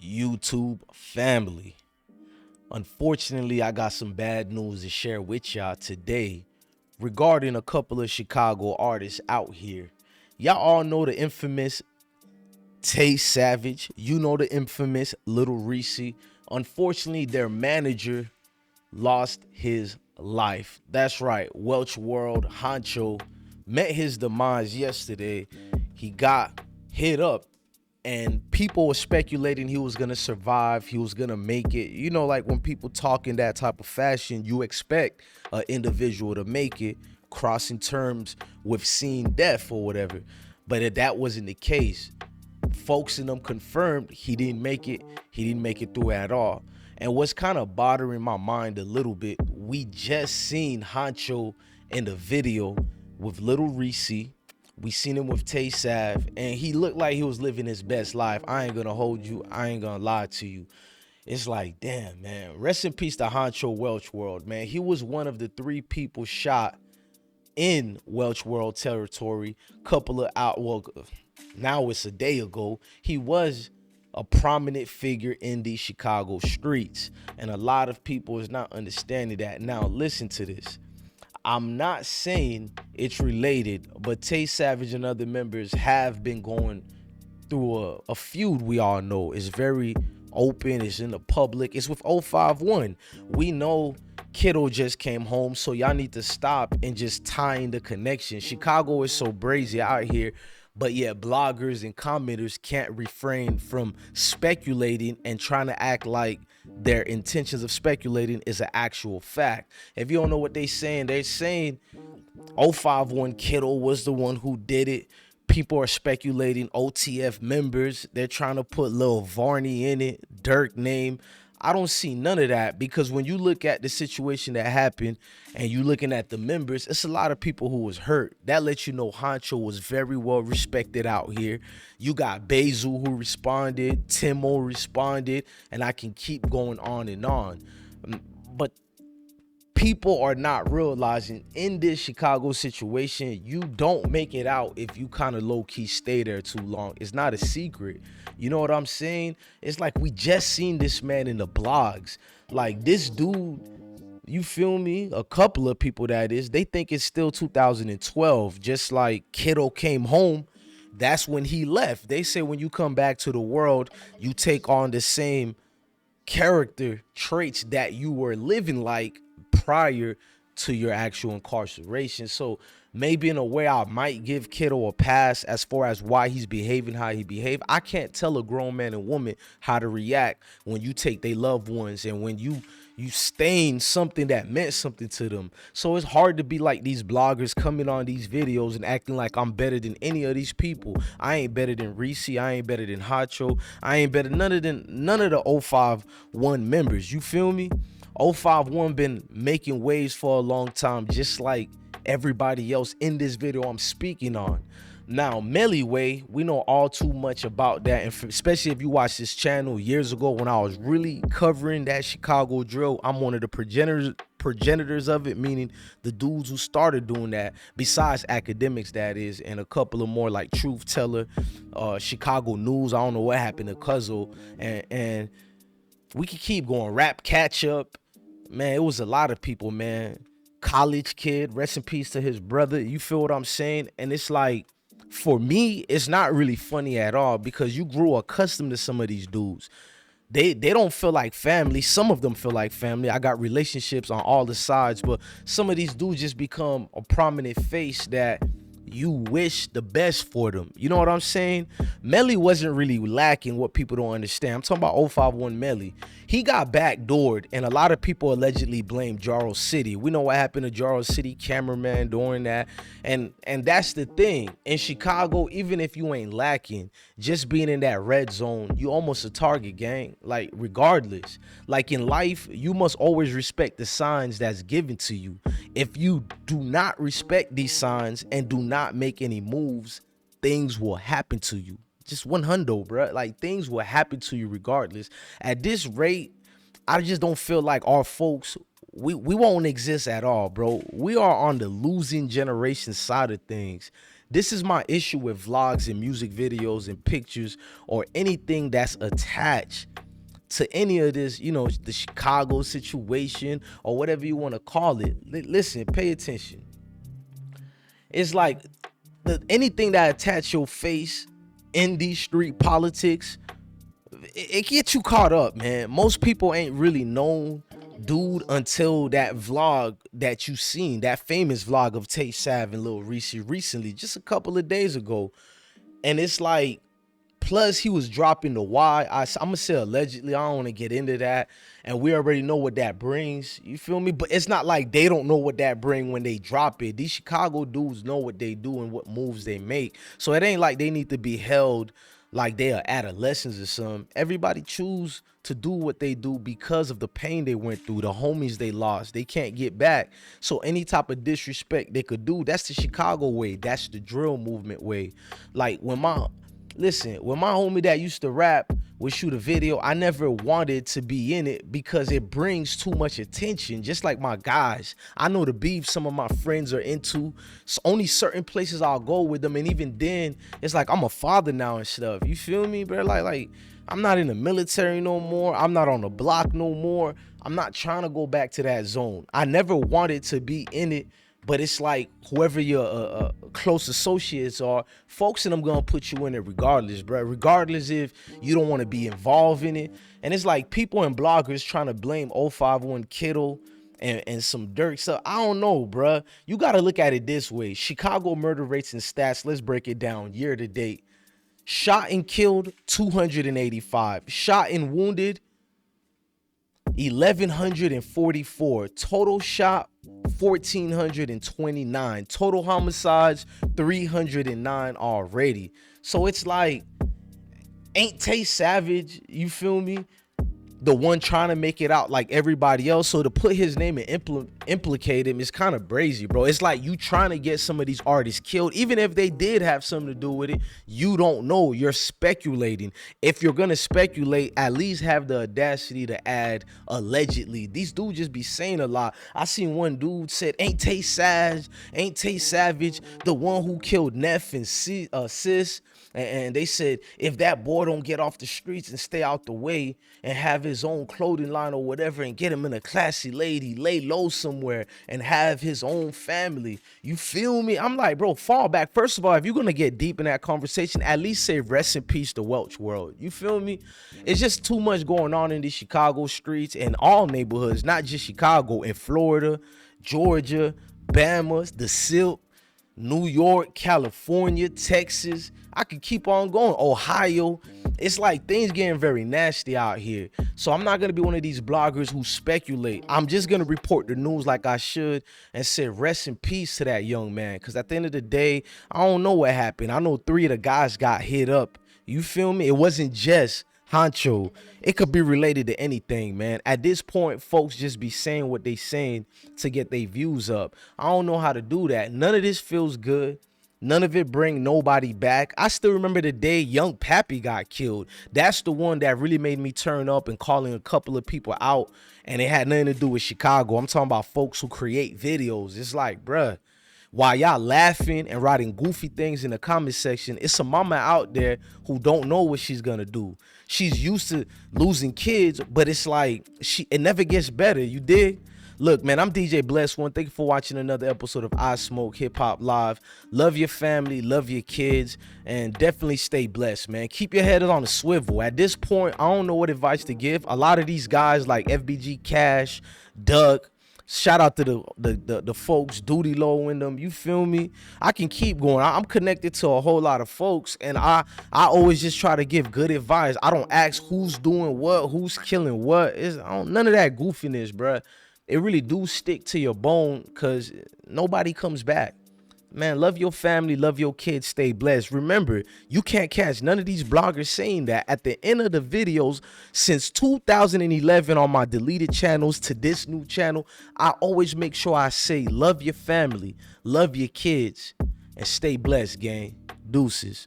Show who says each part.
Speaker 1: YouTube family. Unfortunately, I got some bad news to share with y'all today regarding a couple of Chicago artists out here. Y'all all know the infamous Tay Savage. You know the infamous Lil Reese. Unfortunately, their manager lost his life. That's right. Welch World Huncho met his demise yesterday. He got hit up and people were speculating he was gonna survive, he was gonna make it. You know, like when people talk in that type of fashion, you expect an individual to make it, crossing terms with seeing death or whatever. But if that wasn't the case, folks in them confirmed he didn't make it. He didn't make it through at all. And what's kind of bothering my mind a little bit, we just seen Huncho in the video with Lil Reese. We seen him with Tay Sav, and he looked like he was living his best life. I ain't gonna hold you. I ain't gonna lie to you. It's like, damn, man. Rest in peace to Huncho Welch World, man. He was one of the 3 people shot in Welch World territory. Couple of well, now it's a day ago. He was a prominent figure in the Chicago streets, and a lot of people is not understanding that. Now, listen to this. I'm not saying it's related, but Tay Savage and other members have been going through a feud we all know. It's very open, it's in the public. It's with 051. We know Kiddo just came home, so y'all need to stop and just tying the connection. Chicago is so brazy out here, but yeah, bloggers and commenters can't refrain from speculating and trying to act like their intentions of speculating is an actual fact. If you don't know what they're saying 051 Kiddo was the one who did it. People are speculating OTF members. They're trying to put Lil Varney in it, Dirk name. I don't see none of that, because when you look at the situation that happened and you looking at the members, it's a lot of people who was hurt. That lets you know Huncho was very well respected out here. You got Basil who responded, Timo responded, and I can keep going on and on. But people are not realizing in this Chicago situation, you don't make it out if you kind of low-key stay there too long. It's not a secret. You know what I'm saying? It's like we just seen this man in the blogs. Like this dude, you feel me? A couple of people, that is, they think it's still 2012. Just like Kiddo came home, that's when he left. They say when you come back to the world, you take on the same character traits that you were living like prior to your actual incarceration. So maybe in a way I might give Kiddo a pass as far as why he's behaving how he behaved. I can't tell a grown man and woman how to react when you take their loved ones and when you stain something that meant something to them. So it's hard to be like these bloggers coming on these videos and acting like I'm better than any of these people. I ain't better than Reese. I ain't better than Huncho. I ain't better none of the 051 members. You feel me? 051 been making waves for a long time, just like everybody else in this video I'm speaking on. Now, Melly Way, we know all too much about that, and especially if you watch this channel years ago when I was really covering that Chicago drill. I'm one of the progenitors of it, meaning the dudes who started doing that, besides academics, that is, and a couple of more like Truth Teller, Chicago News. I don't know what happened to Cuzzo, and we could keep going. Rap Catch Up, man, it was a lot of people, man. College Kid, rest in peace to his brother. You feel what I'm saying? And it's like, for me, it's not really funny at all, because you grew accustomed to some of these dudes. They don't feel like family. Some of them feel like family. I got relationships on all the sides, but some of these dudes just become a prominent face that you wish the best for them. You know what I'm saying? Melly wasn't really lacking what people don't understand. I'm talking about 051 Melly. He got backdoored, and a lot of people allegedly blame Jarrell City. We know what happened to Jarrell City cameraman during that. And that's the thing. In Chicago, even if you ain't lacking, just being in that red zone, you almost a target, gang. Like, regardless. Like in life, you must always respect the signs that's given to you. If you do not respect these signs and do not make any moves, things will happen to you. Just 100, bro. Like, things will happen to you regardless. At this rate, I just don't feel like our folks, we won't exist at all, bro. We are on the losing generation side of things. This is my issue with vlogs and music videos and pictures or anything that's attached to any of this, you know, the Chicago situation or whatever you want to call it. Listen, pay attention. It's like anything that attach your face in these street politics, it gets you caught up, man. Most people ain't really known dude until that vlog that you seen, that famous vlog of Tay Sav and Lil Reese recently, just a couple of days ago. And it's like, plus he was dropping the why. I'm gonna say allegedly, I don't want to get into that, and we already know what that brings, you feel me? But it's not like they don't know what that bring when they drop it. These Chicago dudes know what they do and what moves they make, so it ain't like they need to be held like they are adolescents or something. Everybody choose to do what they do because of the pain they went through, the homies they lost, they can't get back. So any type of disrespect they could do, that's the Chicago way, that's the drill movement way. Like when my homie that used to rap would shoot a video, I never wanted to be in it because it brings too much attention. Just like my guys, I know the beef some of my friends are into. So only certain places I'll go with them, and even then, it's like I'm a father now and stuff. You feel me, bro? Like I'm not in the military no more. I'm not on the block no more. I'm not trying to go back to that zone. I never wanted to be in it. But it's like whoever your close associates are, folks in them gonna put you in it regardless, bro. Regardless if you don't want to be involved in it. And it's like people and bloggers trying to blame 051 Kiddo and some Dirk stuff. I don't know, bro. You got to look at it this way. Chicago murder rates and stats, let's break it down year to date. Shot and killed, 285. Shot and wounded, 1,144. Total shot, 1,429. Total homicides, 309 already. So it's like, ain't Tay Savage, you feel me, the one trying to make it out like everybody else? So to put his name and implicate him is kind of brazy, bro. It's like you trying to get some of these artists killed. Even if they did have something to do with it, you don't know. You're speculating. If you're going to speculate, at least have the audacity to add allegedly. These dudes just be saying a lot. I seen one dude said, ain't Tay Savage the one who killed Neff and Sis? And they said, if that boy don't get off the streets and stay out the way and have his own clothing line or whatever and get him in a classy lady, lay low somewhere and have his own family. You feel me? I'm like, bro, fall back. First of all, if you're going to get deep in that conversation, at least say rest in peace to Welch World. You feel me? It's just too much going on in these Chicago streets and all neighborhoods, not just Chicago, in Florida, Georgia, Bama, the Silk, New York, California, Texas. I could keep on going. Ohio. It's like things getting very nasty out here. So I'm not going to be one of these bloggers who speculate. I'm just going to report the news like I should and say rest in peace to that young man. Because at the end of the day, I don't know what happened. I know 3 of the guys got hit up. You feel me? It wasn't just Huncho. It could be related to anything, man. At this point, folks just be saying what they saying to get their views up. I don't know how to do that. None of this feels good. None of it bring nobody back. I still remember the day Young Pappy got killed. That's the one that really made me turn up and calling a couple of people out, and it had nothing to do with Chicago. I'm talking about folks who create videos. It's like, bruh, while y'all laughing and writing goofy things in the comment section, it's a mama out there who don't know what she's gonna do. She's used to losing kids, but it's like it never gets better. You dig? Look, man, I'm DJ Bless One. Thank you for watching another episode of IsmokeHiphop Live. Love your family, love your kids, and definitely stay blessed, man. Keep your head on a swivel. At this point, I don't know what advice to give. A lot of these guys like FBG Cash, Doug, shout out to the folks, Duty Low in them. You feel me? I can keep going. I'm connected to a whole lot of folks, and I always just try to give good advice. I don't ask who's doing what, who's killing what. None of that goofiness, bruh. It really do stick to your bone because nobody comes back. Man, love your family, love your kids, stay blessed. Remember, you can't catch none of these bloggers saying that. At the end of the videos, since 2011 on my deleted channels to this new channel, I always make sure I say love your family, love your kids, and stay blessed, gang. Deuces.